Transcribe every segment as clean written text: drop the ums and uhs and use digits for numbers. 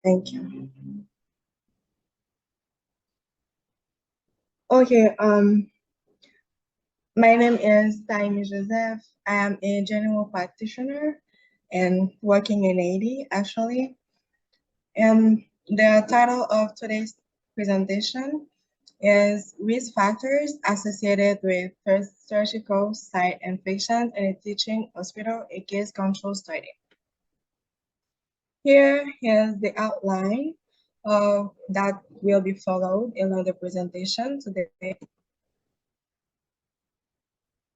Thank you. Okay, my name is Thaimye Joseph. I am a general practitioner and working in Haiti, actually. And the title of today's presentation is Risk Factors Associated with Surgical Site Infections in a Teaching Hospital, a Case Control Study. Here is the outline that will be followed in the presentation today.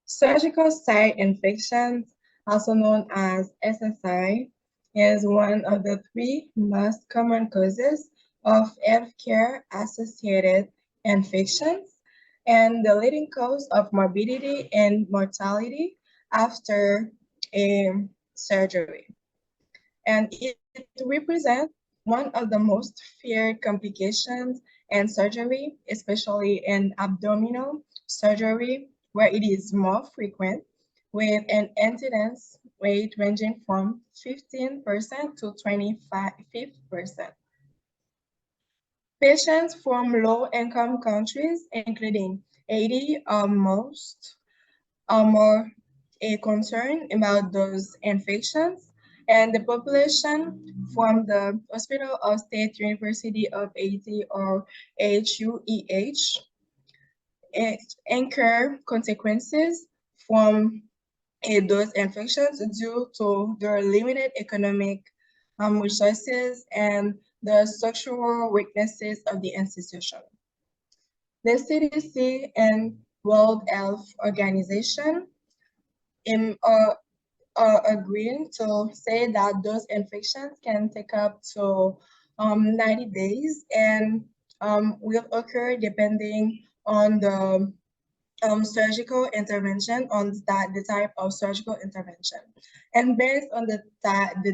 Surgical site infections, also known as SSI, is one of the three most common causes of healthcare associated infections and the leading cause of morbidity and mortality after a surgery. And it represents one of the most feared complications in surgery, especially in abdominal surgery, where it is more frequent, with an incidence rate ranging from 15% to 25%. Patients from low-income countries, including Haiti, are more a concern about those infections, and the population from the Hospital of State University of Haiti, or HUEH, incur consequences from those infections due to their limited economic resources and the structural weaknesses of the institution. The CDC and World Health Organization are agreeing to say that those infections can take up to 90 days and will occur depending on the surgical intervention, on the type of surgical intervention. And based on the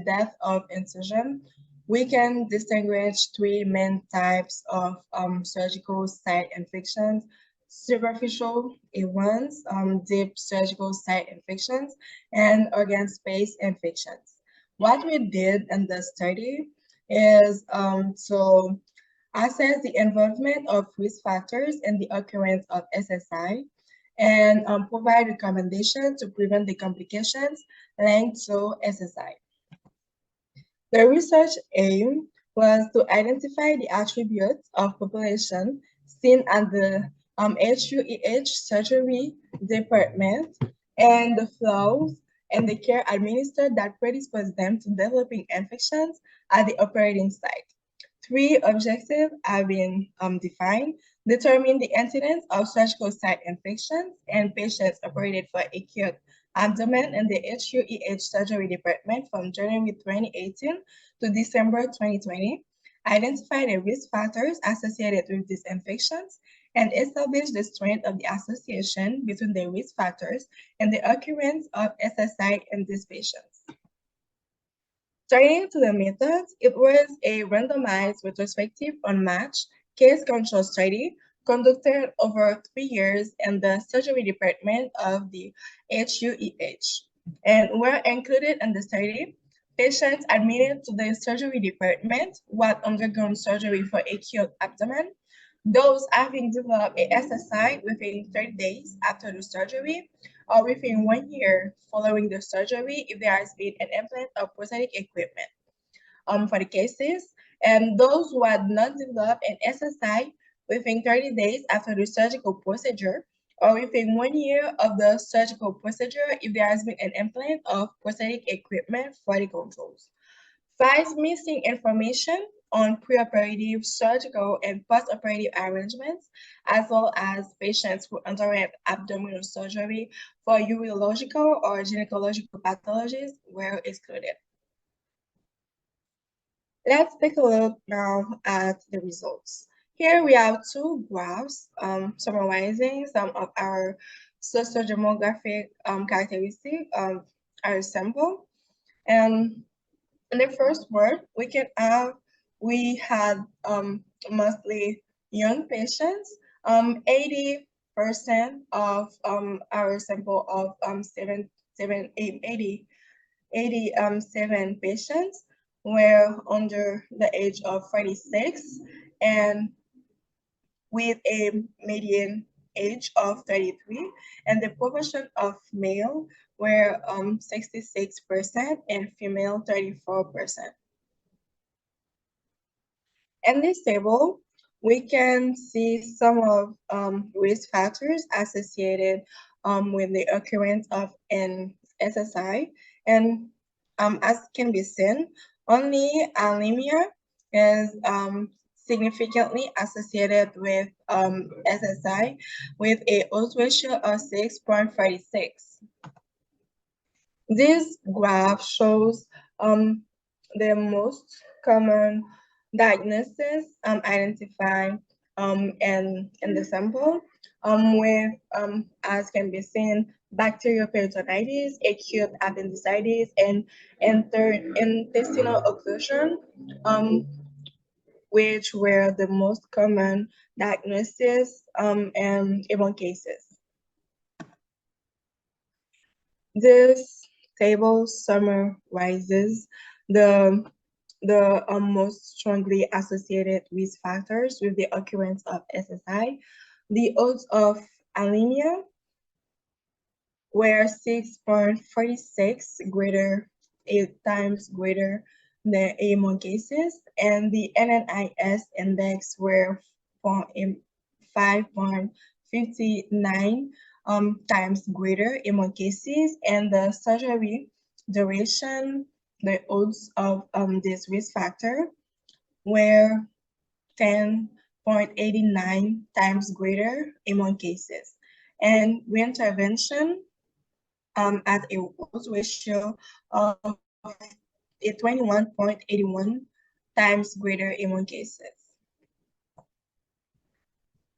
depth of incision, we can distinguish three main types of surgical site infections: superficial ones, deep surgical site infections, and organ space infections. What we did in the study is to assess the involvement of risk factors in the occurrence of SSI and provide recommendations to prevent the complications linked to SSI. The research aim was to identify the attributes of population seen at the HUEH surgery department and the flaws in the care administered that predispose them to developing infections at the operating site. Three objectives have been defined: determine the incidence of surgical site infections in patients operated for acute abdomen in the HUEH surgery department from January 2018 to December 2020, identify the risk factors associated with these infections, and establish the strength of the association between the risk factors and the occurrence of SSI in these patients. Turning to the methods, it was a randomized retrospective unmatched case control study conducted over 3 years in the surgery department of the HUEH. And were included in the study patients admitted to the surgery department who had undergone surgery for acute abdomen, those having developed a SSI within 30 days after the surgery, or within 1 year following the surgery if there has been an implant of prosthetic equipment for the cases, and those who had not developed an SSI within 30 days after the surgical procedure, or within 1 year of the surgical procedure if there has been an implant of prosthetic equipment for the controls. 5, missing information on preoperative, surgical, and postoperative arrangements, as well as patients who underwent abdominal surgery for urological or gynecological pathologies were excluded. Let's take a look now at the results. Here we have two graphs summarizing some of our sociodemographic characteristics of our sample. And in the first word, we had mostly young patients. 80% of our sample of 87 patients were under the age of 46 and with a median age of 33, and the proportion of male were 66% and female 34%. In this table, we can see some of risk factors associated with the occurrence of an SSI. And as can be seen, only anemia is significantly associated with SSI with a odds ratio of 6.36. This graph shows the most common diagnosis identified in the sample with, as can be seen, bacterial peritonitis, acute appendicitis, and intestinal occlusion, which were the most common diagnosis in among cases. This table summarizes the most strongly associated risk factors with the occurrence of SSI. The odds of anemia were 6.46 greater, 8 times greater than among cases, and the NNIS index were 5.59 times greater among cases, and the surgery duration, the odds of this risk factor were 10.89 times greater among cases, and reintervention at a odds ratio of a 21.81 times greater among cases.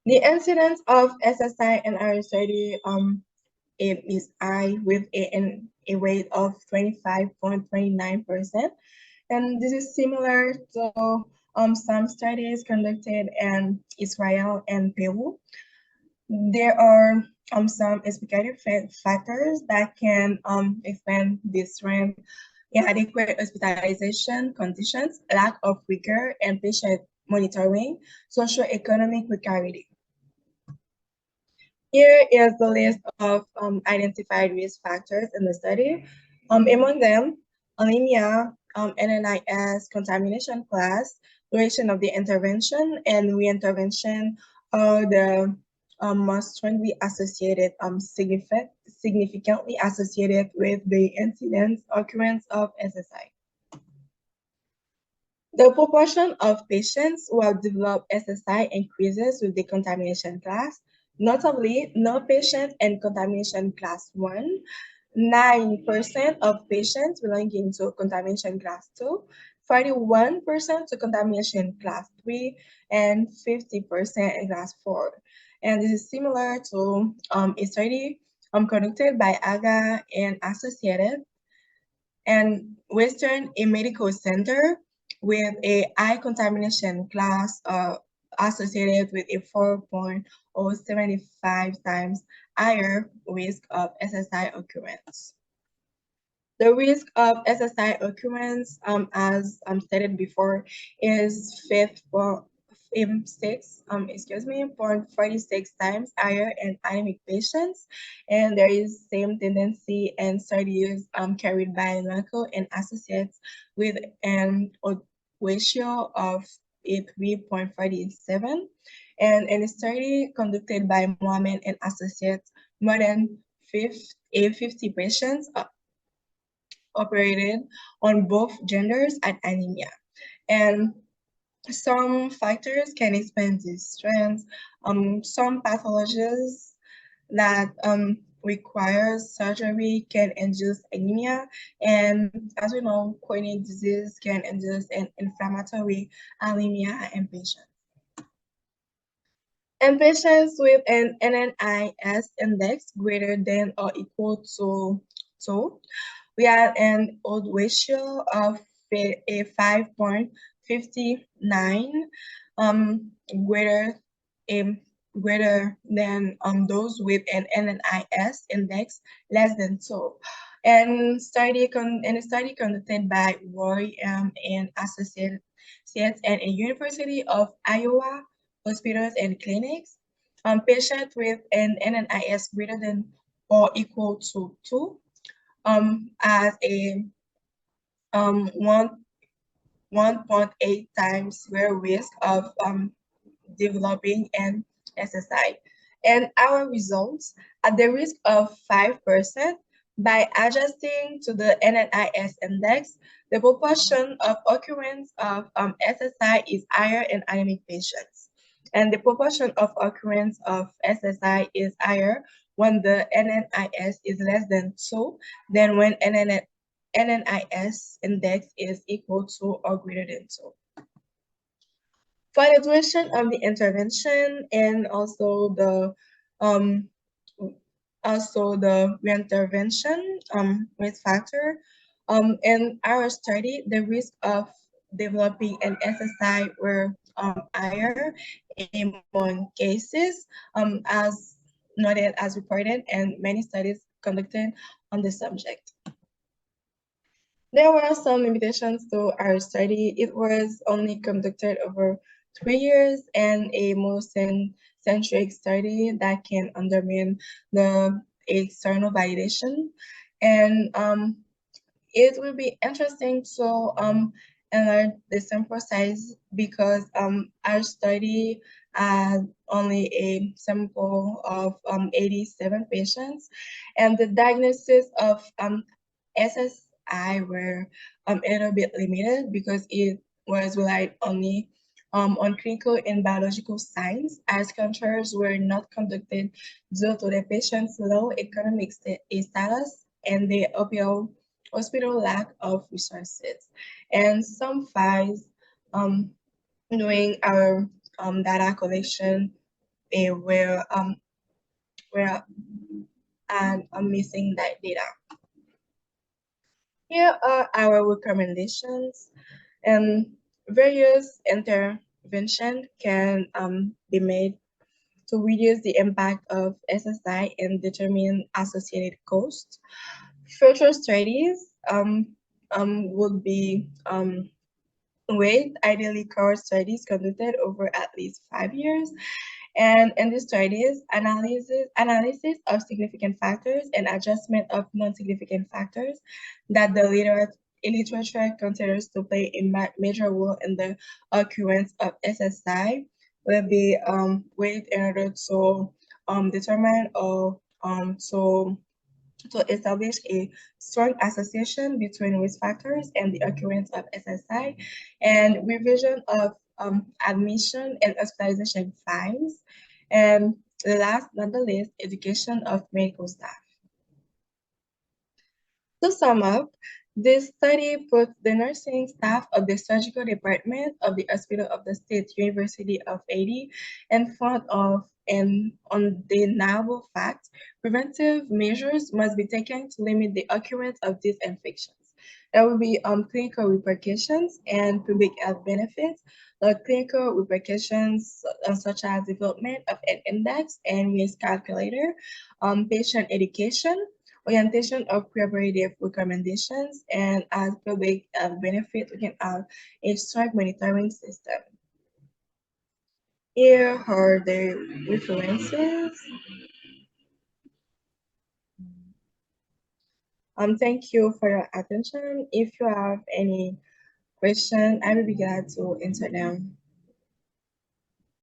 The incidence of SSI in our study is high with a rate of 25.29%. And this is similar to some studies conducted in Israel and Peru. There are some explicative factors that can explain this trend: inadequate hospitalization conditions, lack of rigor and patient monitoring, socioeconomic precarity. Here is the list of identified risk factors in the study. Among them, anemia, NNIS, contamination class, duration of the intervention, and reintervention are the most strongly associated, significantly associated with the incidence occurrence of SSI. The proportion of patients who have developed SSI increases with the contamination class. Notably, no patient in contamination class 1, 9% of patients belonging to contamination class 2, 41% to contamination class 3, and 50% in class 4. And this is similar to a study conducted by AGA and Associated and Western a medical center with a high contamination class associated with a 4.075 times higher risk of SSI occurrence. The risk of SSI occurrence, as stated before, is 0.46 times higher in anemic patients, and there is same tendency in studies carried by Narco and Associates with an ratio of 3.47, and in a study conducted by Mohammed and Associates, more than 50 patients operated on both genders at anemia. And some factors can explain these trends. Some pathologies that requires surgery can induce anemia, and as we know, chronic disease can induce an inflammatory anemia in patients. In patients with an NNIS index greater than or equal to 2, we have an odds ratio of a 5.59, greater than those with an NNIS index less than 2. And a study conducted by Roy and Associates and a University of Iowa hospitals and clinics, patients with an NNIS greater than or equal to 2 as a 1.8 times greater risk of developing an SSI. And our results at the risk of 5% by adjusting to the NNIS index, the proportion of occurrence of SSI is higher in anemic patients. And the proportion of occurrence of SSI is higher when the NNIS is less than 2 than when NNIS index is equal to or greater than 2. For the duration of the intervention and um, also the reintervention risk factor, in our study, the risk of developing an SSI were higher among cases, as noted as reported, and many studies conducted on the subject. There were some limitations to our study. It was only conducted over 3 years and a motion-centric study that can undermine the external validation. And it will be interesting to enlarge the sample size because our study had only a sample of 87 patients, and the diagnosis of SSI were a little bit limited because it was relied only on clinical and biological signs, as controls were not conducted due to the patient's low economic status and the hospital lack of resources. And some files during our data collection were and missing that data. Here are our recommendations, and various interventions can be made to reduce the impact of SSI and determine associated costs. Future studies would be with ideally cohort studies conducted over at least 5 years. And in these studies, analysis of significant factors and adjustment of non-significant factors that the literature considers to play a major role in the occurrence of SSI will be weighed in order to determine or to establish a strong association between risk factors and the occurrence of SSI, and revision of admission and hospitalization fines, and last but not the least, education of medical staff. To sum up, this study puts the nursing staff of the surgical department of the Hospital of the State University of Haiti in front of an undeniable fact: preventive measures must be taken to limit the occurrence of these infections. There will be clinical repercussions and public health benefits. The clinical repercussions such as development of an index and risk calculator, patient education, orientation of cooperative recommendations, and as public benefit, we can have a strong monitoring system. Here are the references. Thank you for your attention. If you have any question, I will be glad to answer them.